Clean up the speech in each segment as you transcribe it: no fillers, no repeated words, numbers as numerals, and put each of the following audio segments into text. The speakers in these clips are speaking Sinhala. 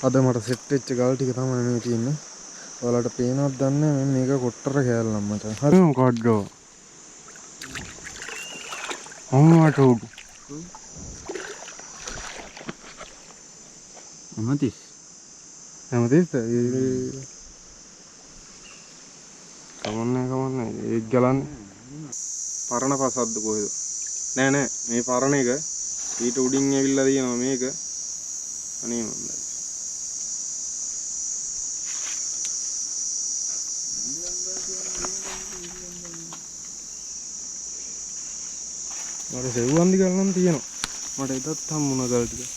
අද මට සෙට් වෙච්ච ගල් ටික තමයි මේ තියෙන්නේ. ඔයාලට පේනවද දන්නේ නැහැ මේක කොට්ටර කෑල්ලක් මචං. හරි මොකක්ද? අම්මට උඩු. අමතිස්. හැමතිස්ද? කමන්නේ ඒ ගලන්නේ. පරණ පසද්ද කොහෙද? නෑ නෑ මේ පරණ එක ඊට උඩින් ඇවිල්ලා තියෙනවා මේක. අනේ මන්ද. මට සෙව්වන්දි ගල් නම් තියෙනවා. මට එදත් හම්බුණා ගල් ටික.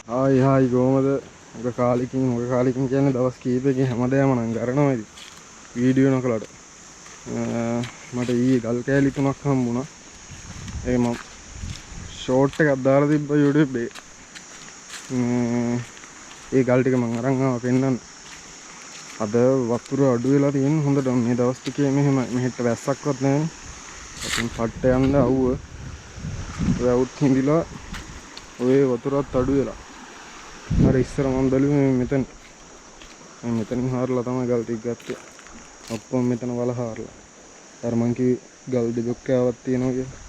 හායි කොහමද? මොක කාලෙකින් කියන්නේ දවස් කීපයකින් හැමදාම නම් කරනවා ඉතින්. වීඩියෝ නකලට. මට ඊයේ ගල් කෑලි 3ක් හම්බුණා. ඒක මම ෂෝට් එකක් දාලා තිබ්බා YouTube එකේ. ඒ ගල් ටික මම අරන් ආවා පෙන්නන්න. අද වතුර අඩු වෙලා තියෙන හොඳට මේ දවස් ටිකේ මෙහෙට වැස්සක්වත් නැහැ. ඉතින් පට්ට යන්න අවුව. වැවුත් හිඳිලා ඔය වතුරත් අඩු වෙලා. අර ඉස්සර මම බැලුවේ මෙතනින් හාරලා තමයි ගල් ටික ගත්තේ. ඔක්කොම මෙතන වල හාරලා. අර මං කිව්වේ ගල් දෙකක් ආවක් තියෙනවා කියලා.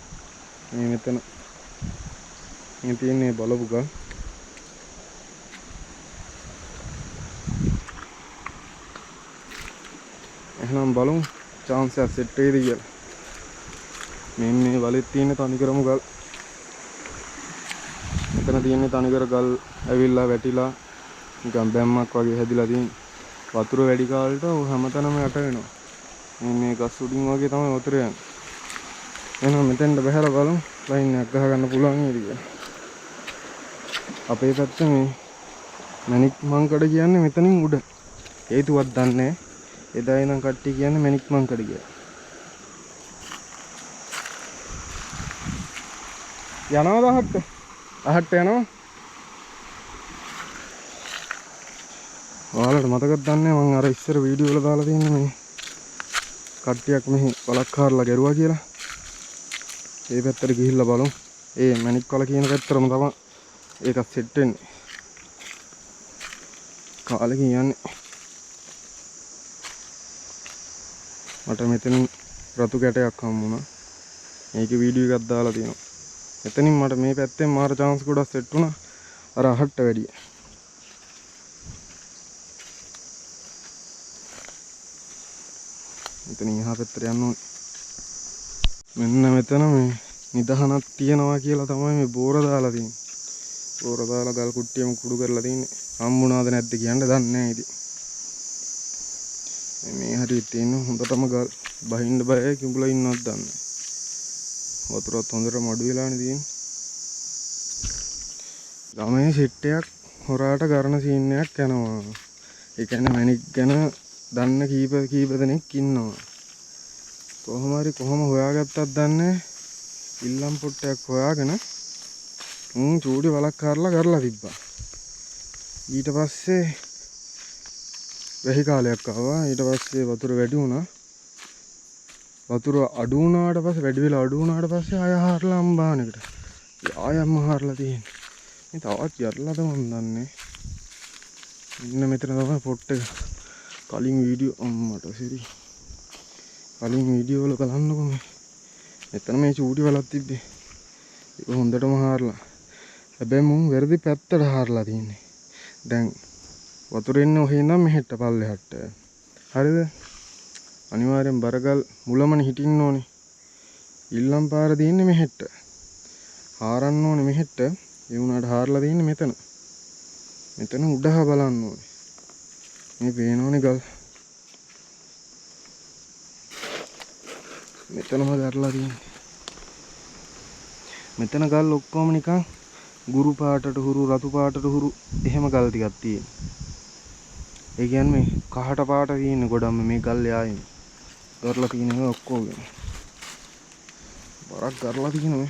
මේ මෙතන මේ තියෙන්නේ බලපු ගල්. එහෙනම් බලමු chance එක සෙට් වෙයිද කියලා. මේ වලෙත් තියෙන තනිකරම ගල්. මෙතන තියෙන්නේ තනිකර ගල් ඇවිල්ලා වැටිලා නිකන් බැම්මක් වගේ හැදිලා තියෙන. වතුර වැඩි කාලෙට හැමතැනම යට වෙනවා. මේ ගස් උඩින් වගේ තමයි වතුර යන්නේ. එහෙනම් මෙතෙන්ට බහැලා බලමු ලයින් එකක් ගහ ගන්න පුළුවන් නේද කියලා. අපේ පැත්තේ මේ මැණික් මංකඩ කියන්නේ මෙතනින් උඩ. හේතුවක් දන්නේ නැහැ. එදා ඉඳන් කට්ටිය කියන්නේ මැණික් මංකඩ කියලා. යනවද අහට්ට යනවා? ඔයාලට මතකද දන්නේ මම අර ඉස්සර වීඩියෝ වල දාලා තියෙන්නේ මේ කට්ටියක් මෙහි වලක් හාරලා ගැරුවා කියලා. ඒ පැත්තට ගිහිල්ලා බලමු. ඒ මැණික් වල කියන පැත්තරම තමයි ඒක සෙට් වෙන්නේ. කාලෙකින් යන්නේ. මට මෙතනින් රතු කැටයක් හම්බුණා. මේකේ වීඩියෝ එකක් දාලා තියෙනවා. එතනින් මට මේ පැත්තෙන් මාර chance ගොඩක් සෙට් වුණා. අර අහට්ට වැඩිය. මෙතනින් එහා පැත්තට යන්න ඕනේ. මෙන්න මෙතන මේ නිදහනක් තියනවා කියලා තමයි මේ බෝර දාලා තියෙන්නේ. බෝර දාලා ගල් කුට්ටියම කුඩු කරලා තින්නේ. හම්බුණාද නැද්ද කියන්න දන්නේ නැහැ ඉතින්. මේ හරියට තියෙන හොඳටම ගල් බහින්න බයයි කිඹුලා ඉන්නවත් දන්නේ නැහැ. වතුරත් හොඳටම අඩු වෙලානේ තියෙන්නේ. ගමේ සෙට් එකක් හොරාට කරන සීන් එකක් යනවා. ඒ කියන්නේ මැණික් ගැන දන්න කීප දෙනෙක් ඉන්නවා. කොහොම හොයාගත්තත් දන්නේ ඉල්ලම් පොට්ටයක් හොයාගෙන චූටි වලක් කරලා තිබ්බා. ඊට පස්සේ වෙහි කාලයක් ආවා. ඊට පස්සේ වතුර වැඩි වුණා. වතුර අඩු වුණාට පස්සේ වැඩි වෙලා අඩු වුණාට පස්සේ ආය හාරලා අම්බානෙකට. ආයම්ම හාරලා තියෙන්නේ. මේ තවත් යරලාද මන් දන්නේ. ඉන්න මෙතන තමයි පොට් එක. කලින් වීඩියෝ අම්මට සිරි. කලින් වීඩියෝ වල බලන්නකො මේ. මෙතන මේ චූටි වලක් තිබ්බේ. ඒක හොඳටම හාරලා. හැබැයි මුන් වැරදි පැත්තට හාරලා තින්නේ. දැන් වතුර එන්නේ ඔහේ ඉඳන් මෙහෙට පල්ලෙහාට. හරිද? අනිවාර්යෙන් බරගල් මුලමනේ හිටින්න ඕනේ. ඉල්ලම් පාර තියෙන්නේ මෙහෙට. හාරන්න ඕනේ මෙහෙට. ඒ වුණාට හාරලා තියෙන්නේ මෙතන. මෙතන උඩහා බලන්න ඕනේ. මේ පේනෝනේ ගල්. මෙතනම කරලා තියෙන්නේ. මෙතන ගල් ඔක්කොම නිකන් ගුරු පාටට හුරු රතු පාටට හුරු එහෙම ගල් ටිකක් තියෙනවා. ඒ කියන්නේ මේ කහට පාට තියෙන ගොඩම මේ ගල් යායේ. කරලා තියෙන ඒවා ඔක්කොම. බරක් කරලා තියෙනවා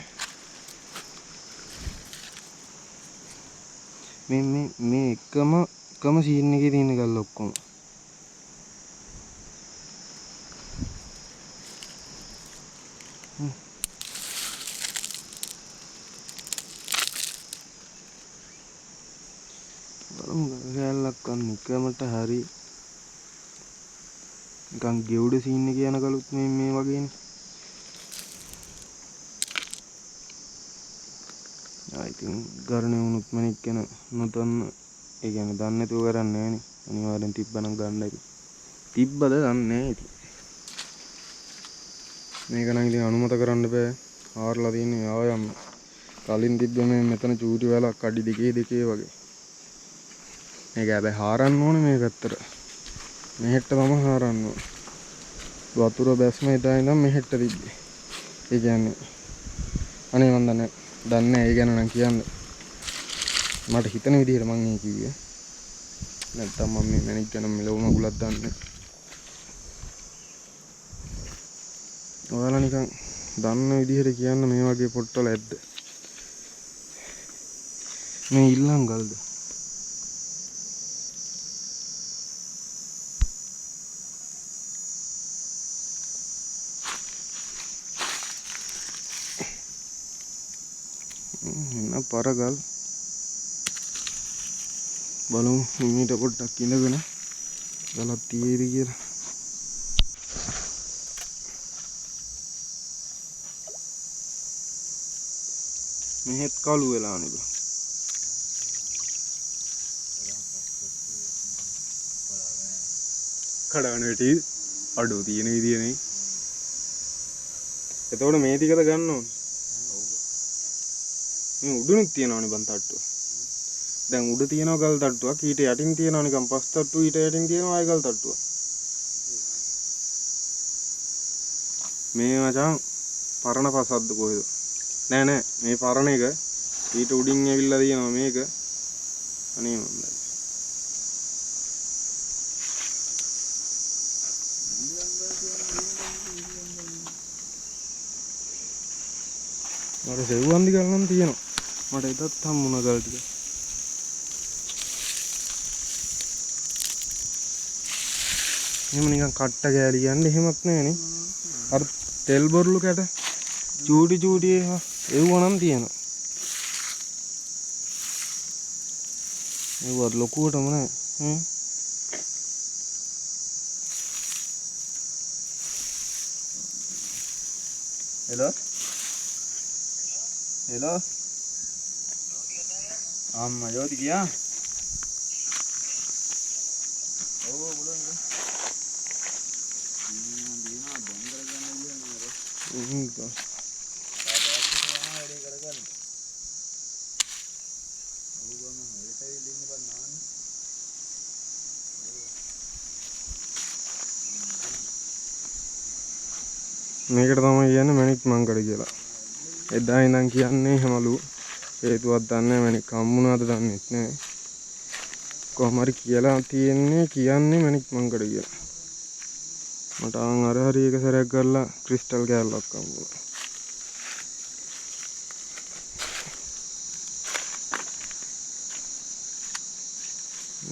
මේ එකම සීන් එකේ තියෙන ගල් ඔක්කොම. බලමු ගෑල්ලක් ගන්න එකමට හරි නිකන් ගෙවුඩ සීන් එක යන කලුත් මේ වගේනේ. ඉතින් ගරණේ වුණොත් මැනික් ගැන නොදන්න ඒ කියන්නේ දන්නේ නැතුව කරන්නේ නැහනේ. අනිවාර්යෙන් තිබ්බනම් ගන්නයි. තිබ්බද දන්නේ නැහැ ඉතින්. මේක නම් ඉතින් අනුමත කරන්න බෑ. හාරලා තියෙන්නේ ආයම්. කලින් තිබ්බ මේ මෙතන චූටි වලක් අඩි දෙකේ වගේ. මේක හැබැයි හාරන්න ඕනේ මේ පැත්තට. මෙහෙට තමයි හාරන්න ඕනේ. වතුර බැස්ම එදා ඉඳන් මෙහෙට තිබ්බේ. ඒ කියන්නේ අනේ මන් දන්නේ නැහැ ඒ ගැන නම් කියන්න. මට හිතන විදිහට මං ඒ කිව්වේ. නැත්තම් මම මේ මැනික් ගැන මෙලොව මගුලක් දන්නේ. ඔයාලා නිකන් දන්න විදිහට කියන්න මේ වගේ පොට්ටල ඇද්ද? මේ ඉල්ලම් ගල්ද? එන්න පරගල් බලමු මීට පොඩ්ඩක් ඉඳගෙන ගලක් තියෙයිද කියලා. මෙහෙත් කළු වෙලානේ බා. කඩාන වෙටි අඩෝ තියෙන විදියනේ. එතකොට මේ ටිකද ගන්න ඕනේ. මේ උඩුනුත් තියනවනේ බන් තට්ටුව. දැන් උඩ තියනවා ගල් තට්ටුවක් ඊට යටින් තියනවා නිකන් පස් තට්ටුව ඊට යටින් තියනවා ආයි ගල් තට්ටුවක්. මේ මචං පරණ පසද්ද කොහෙද? නෑ මේ පරණ එක ඊට උඩින් ඇවිල්ලා තියෙනවා මේක. අනේ මන්දයි. මට සෙව්වන්දි ගල් නම් තියෙනවා. මට එතත් හම්බුණා ගල් ටික. එහෙම නිකන් කට්ට ගෑලි යන්නේ එහෙමත් නැහනේ. අර තෙල් බොරළු කැට චූටි ඒවා එව්ව නම් තියෙනවා. ඒවත් ලොකුවටම නැහැ. හෙලෝ අම්මා ජෝති ගියා? ඔව් බුලුන් මේකට තමයි කියන්නේ මැනික් මංකඩ කියලා. එදා ඉඳන් කියන්නේ හැමලු හේතුවක් දන්නේ නැහැ මැනික් හම්බුණාද දන්නේ නැහැ. කොහොම හරි කියලා කියන්නේ මැනික් මංකඩ කියලා. මට අර හරි එක සැරයක් කරලා ක්‍රිස්ටල් කෑල්ලක් හම්බුණා.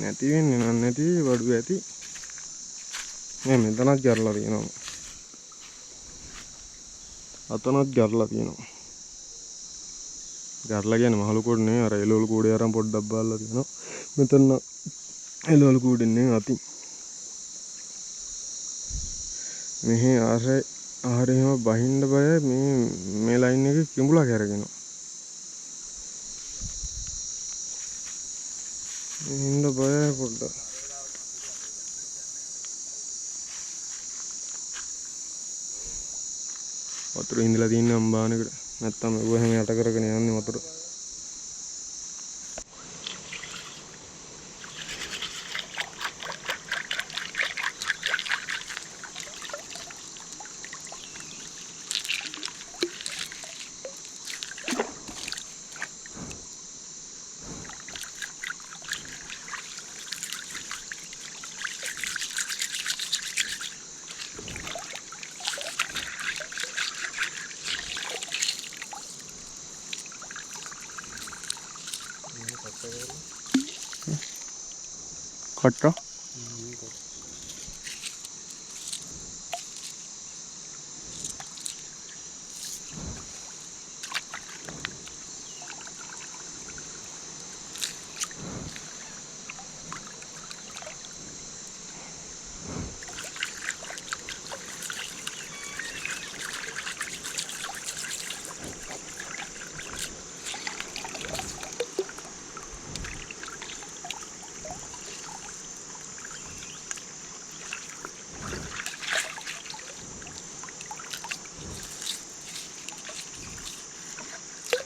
නැති වෙන්නේ නැති වඩු ඇති. මේ මෙතනත් කරලා තියෙනවා. අතනත් කරලා තියෙනවා. කරලා කියන්නේ මහලු කොට නෙවෙයි අර එළවලු කූඩේ අරන් පොඩ්ඩක් බාලා තියෙනවා. මෙතන එළවලු කූඩේ නෙවෙයි අතින්. මෙහි ආහාරෙම බහින්න බය මේ ලයින් එකේ කිඹුලා කරගෙනවා. ඉන්න බය පොඩ්ඩක්. වතුර හිඳලා තියෙන අම්බානකට නැත්තම් ඒව එහෙම යට කරගෙන යන්නේ වතුර. කට්ට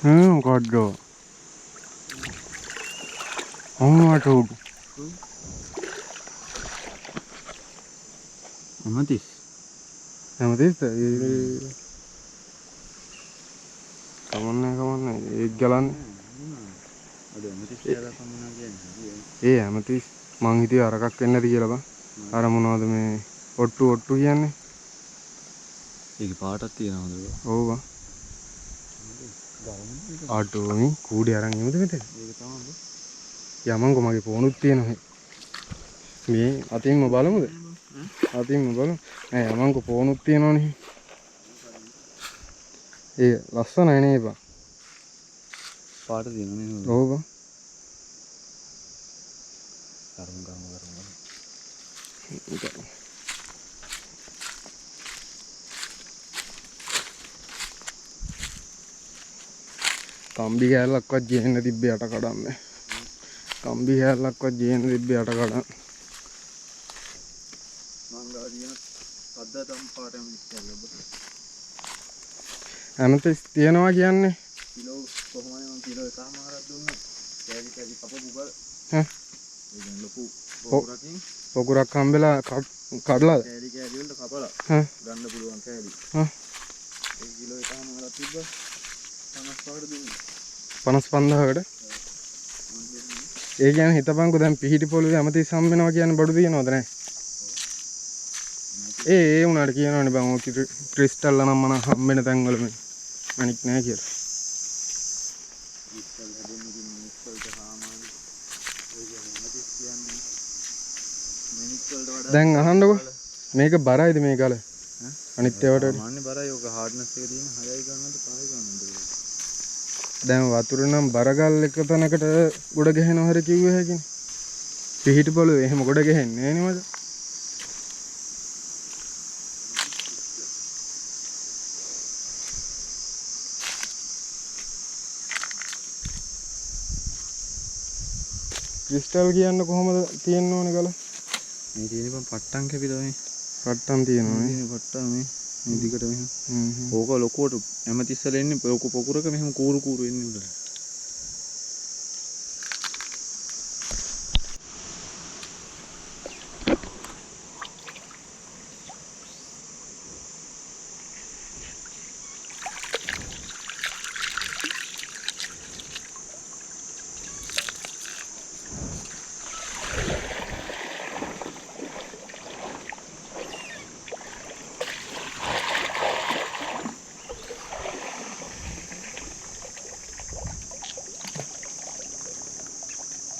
මොකක්ද? මොනවට උඩු? අමතිස්. හැමතිස්ද? කමන්නේ ඒක ගලන්නේ. අද අමතිස් කියලා කමනවා කියන්නේ. ඒ හැමතිස් මං හිතුවේ අරකක් වෙන්නේ නැති කියලා බං. අර මොනවද මේ ඔට්ටු කියන්නේ? ඒකේ පාටක් තියෙනවද? ඔව් බං. ආටෝමි කූඩේ අරන් එමුද මෙතන? ඒක තමයි. යමන්කෝ මගේ ෆෝනුත් තියෙනවා. මේ අතින්ම බලමුද? අතින්ම බලමු. නෑ යමන්කෝ ෆෝනුත් තියෙනවනේ. ඒ ලස්සනයි නේ බං. පාට තියෙනවනේ නේද? ඔව් බං. කරමු. කම්බි කෑල්ලක්වත් ජීන්න තිබ්බේ යට කඩන්නේ. කම්බි කෑල්ලක්වත් ජීන්න තිබ්බේ යට කඩන්න. මංගාදියන් අද්දටම පාටම ඉස්සෙල්ලා. හැමතිස් තියනවා කියන්නේ කිලෝ කොහොමද මම කිලෝ එකමාරක් දුන්නා. කෑලි කපපු බල. ඈ ඒ දැන් ලොකු පොකුරකින් පොකුරක් හම්බෙලා කඩලාද? කෑලි වලට කපලා ඈ ගන්න පුළුවන් කෑලි. ඈ ඒ කිලෝ එකමාරක් තිබ්බා. 55කට දුන්නා. 55කට. ඒ කියන්නේ හිතපන්කෝ දැන් පිහිටි පොළවේ හැමතිස් හම්බ වෙනවා කියන්නේ බඩු තියනවද නැහැ? ඒ උනාට කියනවනේ බං ඔය ක්‍රිස්ටල් නම් මන හම්බෙන තැන්වල මේ අනික් නැහැ කියලා. ඉස්සල් හැදෙන්නේ මිනිස් වලට සාමාන්‍ය. ඒ කියන්නේ හැමතිස් කියන්නේ මිනිස් වලට වඩා දැන් අහන්නකෝ මේක බරයිද මේ ගල? අනිත් ඒවාට සාමාන්‍ය බරයි. ඔක හાર્ඩ්නස් එක තියෙන 6යි ගන්නද 5යි ගන්නද? දැන් වතුර නම් බරගල් එක තැනකට ගොඩ ගහනවා හරි කිව්වේ හැකිනේ. පිහිටි පොළවේ එහෙම ගොඩ ගහන්නේ නෑනේ මචං. ක්‍රිස්ටල් කියන්න කොහමද තියෙන්න ඕනේ ගල? මේ තියෙන බං පට්ටම් කැපිලා මේ. පට්ටම් තියෙනවා නේ. මේ පට්ටම් මේ දිගට මෙහෙම. හ්ම්. ඕක ලොකුවට හැමතිස්සල එන්නේ ලොකු පොකුරක මෙහෙම කූරු එන්නේ උඩ.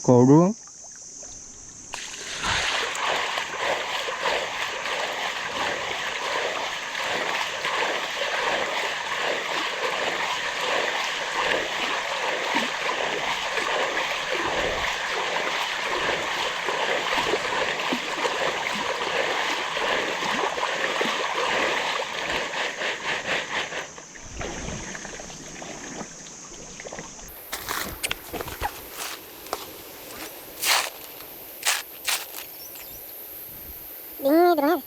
කවුරු? Ini terus.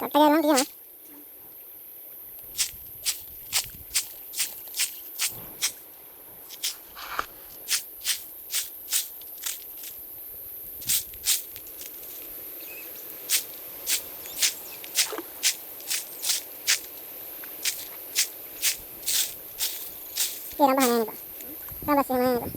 Kata dia orang dia. Dia orang bahannya ni pak. Orang basi yang mana ni pak?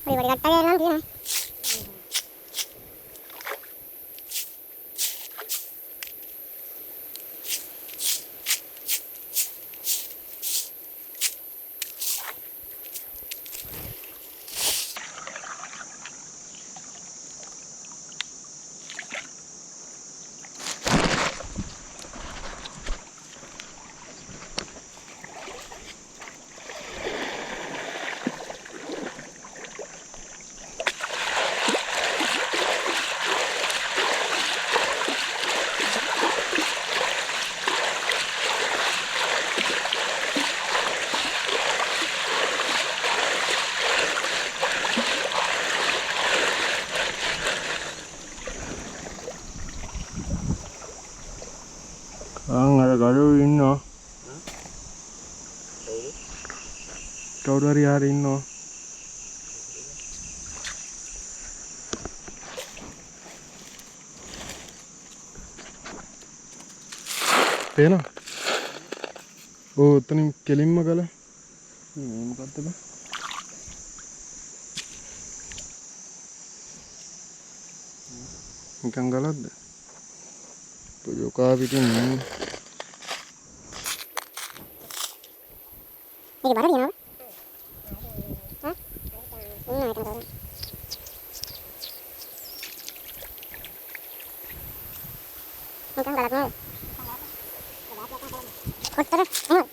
Beri kata dia orang dia. අර ගලෝ ඉන්නවා. කවුරු හරි යාර ඉන්නවා. පේනවා? ඔව් එතනින් කෙලින්ම ගල. මේ මොකද්ද බා? නිකන් ගලක්ද? යෝකා පිටින් නේ. මේක බර දිනවද? හා? නෑ ඒක නෑ. මොකක්ද ගලක් නේද? කොට්ටර එහෙම.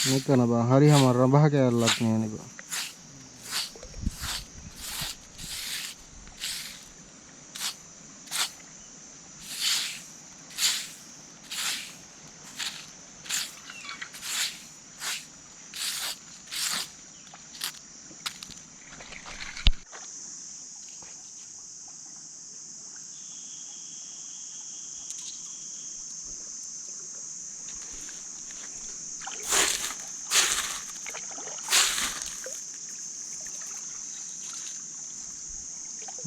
මෙතන බා හරි හැම රඹහ කෑල්ලක් නෑනේ බා.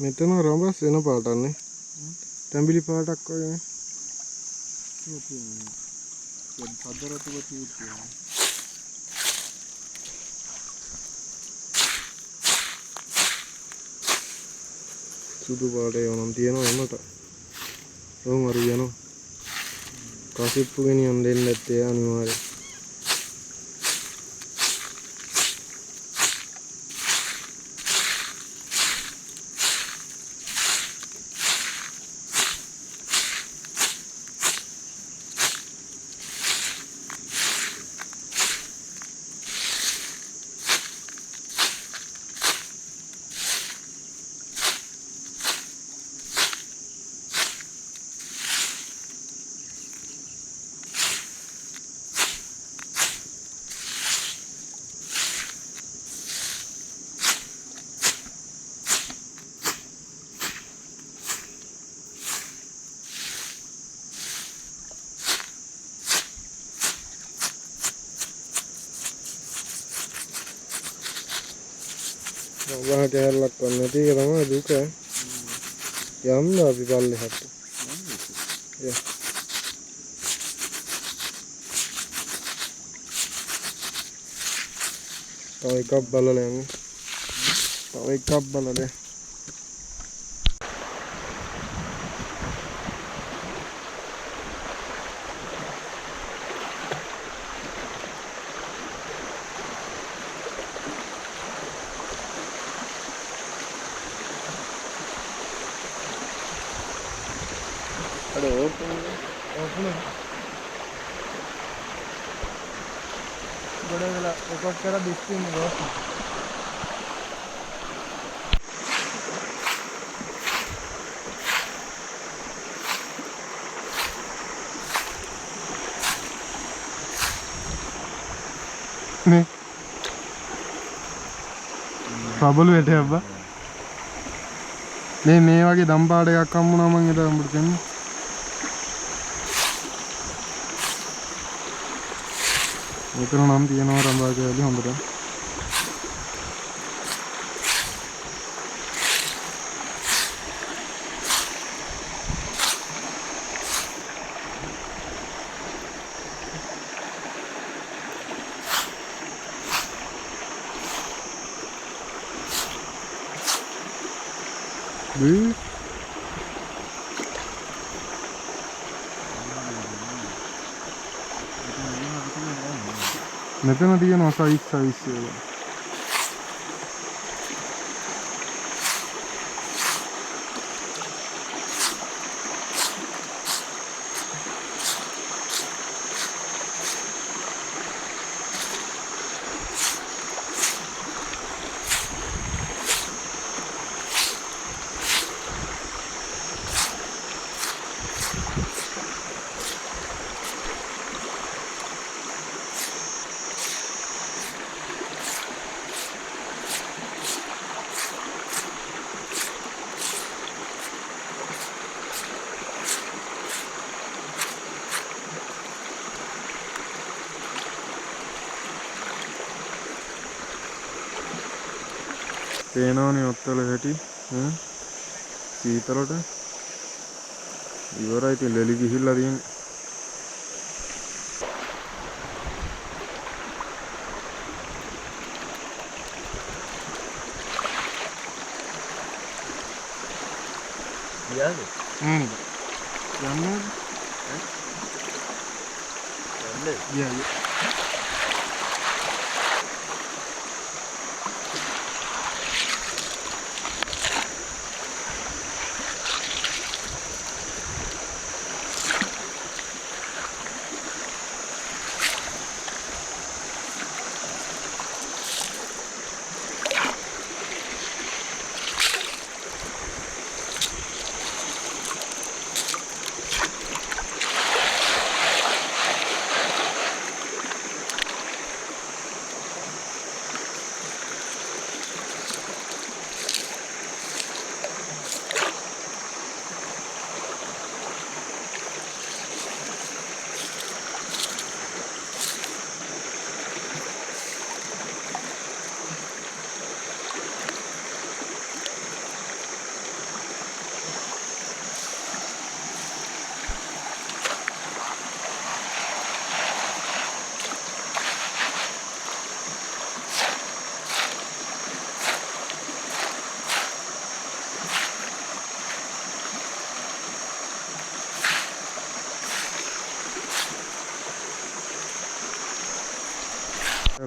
මෙතන රඹස් වෙන පාටන්නේ. තැඹිලි පාටක් වගේ. සුදු පාටේ වනම් තියෙනවා එමට. ඔවුන් අර යනවා. කසිප්පු ගෙනියන් දෙන්න ඇත්තේ අනිවාර්යයෙන්. රඹහ කෑල්ලක් වන්න නැති එක තමයි දුක. යන්න අපි පල්ලෙහාට. ය. තව එකක් බලලා යමු. තව එකක් බලලා. අර ඕපන් ගොඩ වෙලා එකක් කරලා දිස්සින් ගොස්. නේ ප්‍රබල වෙටේ අබ්බා. මේ වගේ දම්පාඩ එකක් හම්බුනා මං එදා උඹට කියන්නේ. මෙතන නම් තියෙනවා රඹා කෑලි හොඳට. බී මෙතන තියෙනවා සයිස් ඒවා. පේනවනේ ඔත්තල හැටි සීතලට ඉවරයි. ඉතින් ලෙලි ගිහිල්ලා තියෙන්නේ. ගියාද? යන්නේ යන්නේ.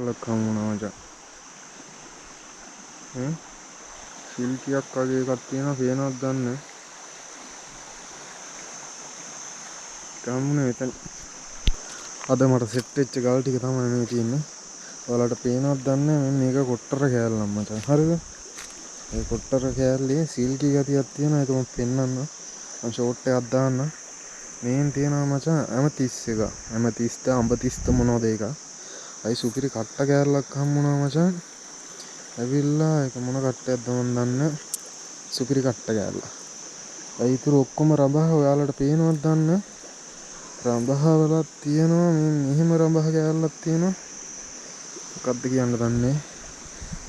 ලක්කම් වුණා මචං. සිල්කියක් වගේ එකක් තියෙනවා. පේනවද දන්නේ. ගම්මුනේ මෙතන. අද මට සෙට් වෙච්ච ගල් ටික තමයි මේ තියෙන්නේ. ඔයාලට පේනවද දන්නේ නැහැ. මේක කොට්ටර කෑල්ලක් මචං. හරිද? මේ කොට්ටර කෑල්ලේ සිල්කි ගතියක් තියෙනවා. ඒක මම පෙන්නන්න. මම ෂෝට් එකක් දාන්න. මේන් තියෙනවා මචං ඇමතිස් එක. ඇමතිස්ද අඹතිස්ද මොනවද ඒක? අයි සුපිරි කට්ට කෑල්ලක් හම්බුණා මචං. ඇවිල්ලා ඒක මොන කට්ටයක්ද මන් දන්නේ. සුපිරි කට්ට කෑල්ල. අයි ඉතුරු ඔක්කොම රඹහ ඔයාලට පේනවද දන්නේ. රඹහ වලක් තියෙනවා. මේ මෙහෙම රඹහ කෑල්ලක් තියෙනවා. මොකක්ද කියන්න දන්නේ.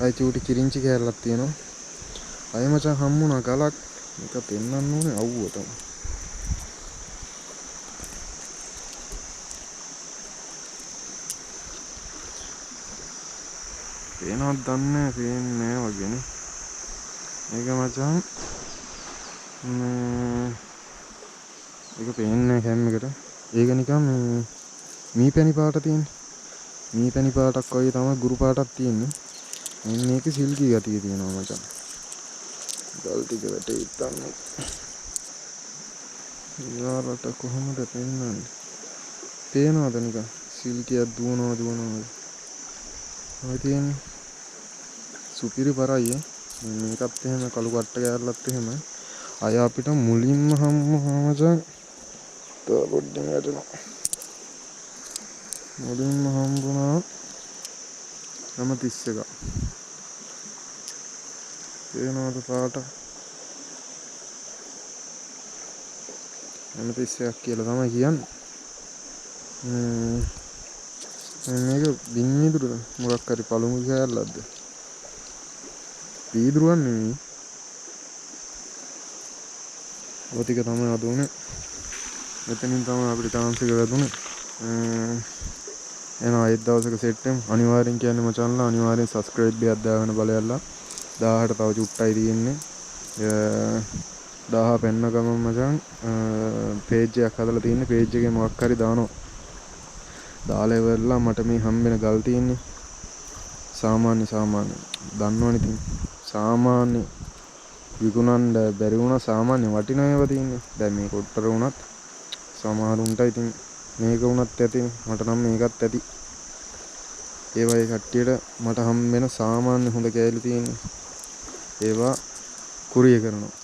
අයි චූටි කිරිංචි කෑල්ලක් තියෙනවා. අය මචං හම්බුණා ගලක්. මේක පෙන්නන්න ඕනේ අවුවටම. පේනවද දන්නේ. පේන්නේ නැහැ වගේනේ. මේක මචං ඒක පේන්නේ කැම් එකට. ඒක නිකන් මී පැණි පාට තියෙන්නේ. මී පැණි පාටක් වගේ තමයි ගුරු පාටක් තියෙන්නේ. මෙන්න මේකේ සිල්කි ගතිය තියෙනවා මචං. ගල් ටික වැටේ ඉතින්. යාලට කොහොමද පෙන්වන්නේ? පේනවද නිකන් සිල්කියක් දුවනවා. ඔය තියෙන්නේ සුපිරි පරයි. මේකත් එහෙම කළු කට්ට කෑල්ලත් එහෙම. අය අපිට මුලින්ම මචං පොඩ්ඩක් වැටෙනවා. මුලින්ම හම්බුණා ඇමතිස් එක. පේනවද පාට? ඇමතිස් එකක් කියලා තමයි කියන්නේ. මේක බින්වීදුරුද මොකක් හරි පළමු කෑල්ලක්ද? වීදුරුවක් නෙමෙයි. ඔය ටික තමයි අද උනේ. මෙතනින් තමයි අපිට chance එක ලැබුණේ. එනවා ඒ දවසක සෙට් එක අනිවාර්යෙන් කියන්නේ මචන්ලා අනිවාර්යෙන් subscribe එකක් දාගෙන බලයල්ලා. 1000ට තව චුට්ටයි තියෙන්නේ. 10 පෙන්න ගමන් මචං පේජ් එකක් හදලා තියෙන්නේ. පේජ් එකේ මොකක් හරි දානවා. දාලා ඉවරලා මට මේ හම්බෙන ගල් තියෙන්නේ සාමාන්‍ය දන්නවනේ ඉතින් සාමාන්‍ය විකුණන්න බැරි වුණා සාමාන්‍ය වටිනා ඒවා තියෙන්නේ. දැන් මේ කොට්ටර වුණත් සමහරුන්ට ඉතින් මේක වුණත් ඇතිනේ. මට නම් මේකත් ඇති. ඒ වගේ කට්ටියට මට හම්බෙන සාමාන්‍ය හොඳ කෑලි තියෙන්නේ. ඒවා කුරිය කරනවා.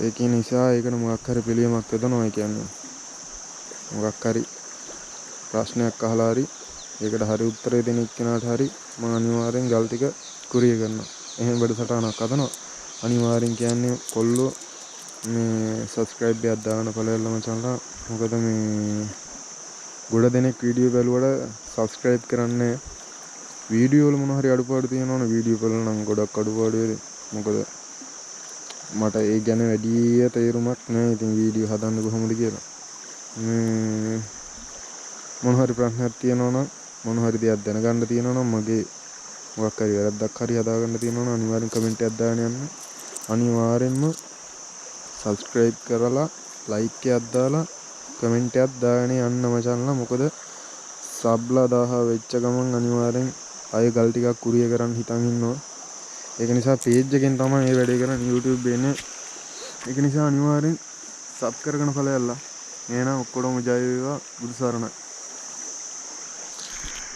ඒක නිසා ඒකට මොකක් හරි පිළියමක් යොදනවා. ඒ කියන්නේ මොකක් හරි ප්‍රශ්නයක් අහලා හරි ඒකට හරි උත්තරේ දෙන එක්කෙනාට හරි මම අනිවාර්යෙන් ගල් ටික කුරිය කරනවා. එහෙම වැඩසටහනක් හදනවා. අනිවාර්යෙන් කියන්නේ කොල්ලෝ මේ subscribe එකක් දාන්න ඵලයල්ලා මචංලා. මොකද මේ ගොඩ දෙනෙක් වීඩියෝ බලුවට subscribe කරන්නේ වීඩියෝ වල මොන හරි අඩුපාඩු තියෙනවනේ. වීඩියෝ වල නම් ගොඩක් අඩුපාඩු වෙයි. මොකද මට ඒ ගැන වැඩි තේරුමක් නැහැ. ඉතින් වීඩියෝ හදන්නේ කොහොමද කියලා. මොන හරි ප්‍රශ්නයක් තියෙනවා නම් මොන හරි දෙයක් දැනගන්න තියෙනවා නම් මගේ මොකක් හරි වැරද්දක් හරි හදාගන්න තියෙනවා නම් අනිවාර්යෙන් කමෙන්ට් එකක් දාන්න යන්න. අනිවාර්යෙන්ම subscribe කරලා like එකක් දාලා කමෙන්ට් එකක් දාගෙන යන්න මචංලා. මොකද සබ්ලා 1000 වෙච්ච ගමන් අනිවාර්යෙන් අය ගල් ටිකක් කුරිය කරන්න හිතන් ඉන්නවා. ඒක නිසා page එකෙන් තමයි මේ වැඩේ කරන්නේ. YouTube එන්නේ. ඒක නිසා අනිවාර්යෙන් sub කරගෙන ඵලයල්ලා. එහෙනම් ඔක්කොටම ජය වේවා. බුදු සරණයි.